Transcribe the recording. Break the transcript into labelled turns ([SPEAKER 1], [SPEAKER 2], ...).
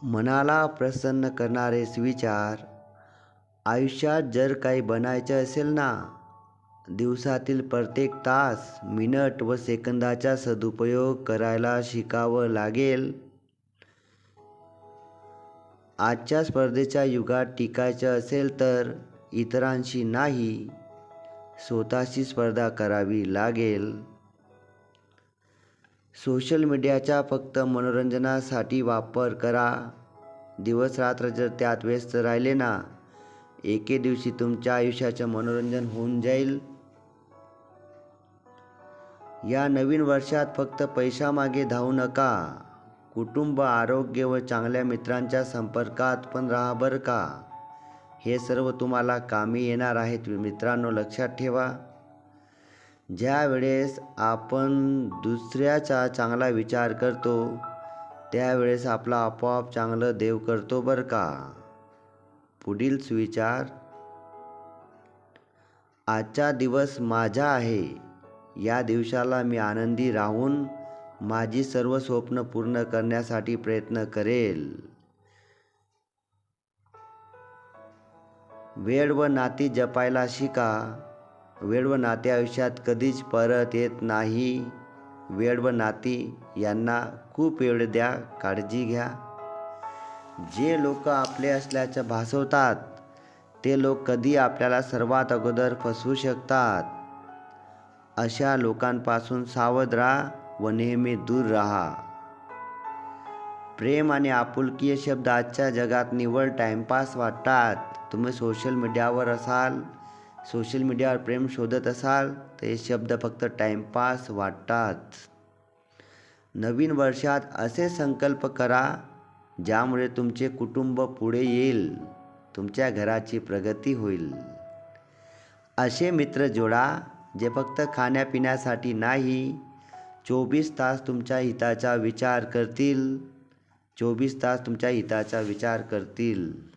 [SPEAKER 1] मनाला प्रसन्न करणारे विचार. आयुष्यात जर काही बनायचे असेल ना, दिवसातील प्रत्येक तास, मिनिट व सेकंदाचा सदुपयोग करायला शिकावं लागेल. आजच्या स्पर्धेच्या युगात टिकायचं असेल तर इतरांशी नाही, स्वतःशी स्पर्धा करावी लागेल. सोशल मीडियाचा फक्त मनोरंजनासाठी वापर करा. दिवस-रात्र जर त्यात व्यस्त राहिले ना, एके दिवशी तुमच्या आयुष्याचं मनोरंजन होऊन जाईल. या नवीन वर्षात फक्त पैशामागे धावू नका. कुटुंब, आरोग्य व चांगल्या मित्रांच्या संपर्कात पण राहा बरं का. हे सर्व तुम्हाला कामी येणार आहेत मित्रांनो, लक्षात ठेवा. ज्या वेळेस आपण दुसऱ्याचा चांगला विचार करतो, त्यावेळेस आपला आपोआप चांगलं देव करतो बरं का. पुढील विचार. आजचा दिवस माझा आहे. या दिवसाला मी आनंदी राहून माझी सर्व स्वप्न पूर्ण करण्यासाठी प्रयत्न करेल. वेळ व नाती जपायला शिका. वेळ व नाते आयुष्यात कधीच परत येत नाही. वेळ व नाती यांना खूप वेळ द्या, काळजी घ्या. जे लोक आपले असल्याचं भासवतात, ते लोक कधी आपल्याला सर्वात अगोदर फसवू शकतात. अशा लोकांपासून सावध राहा व नेहमी दूर राहा. प्रेम आणि आपुलकी हे शब्द आजच्या जगात निव्वळ टाइमपास वाटतात. तुम्ही सोशल मीडियावर असाल, सोशल मीडियावर प्रेम शोधत असाल तर हे शब्द फक्त टाइमपास वाटतात. नवीन वर्षात असे संकल्प करा ज्यामुळे तुमचे कुटुंब पुढे येईल, तुमच्या घराची प्रगती होईल. असे मित्र जोडा जे फक्त खाण्यापिण्यासाठी नाही, 24 तास तुमच्या हिताचा विचार करतील. 24 तास तुमच्या हिताचा विचार करतील.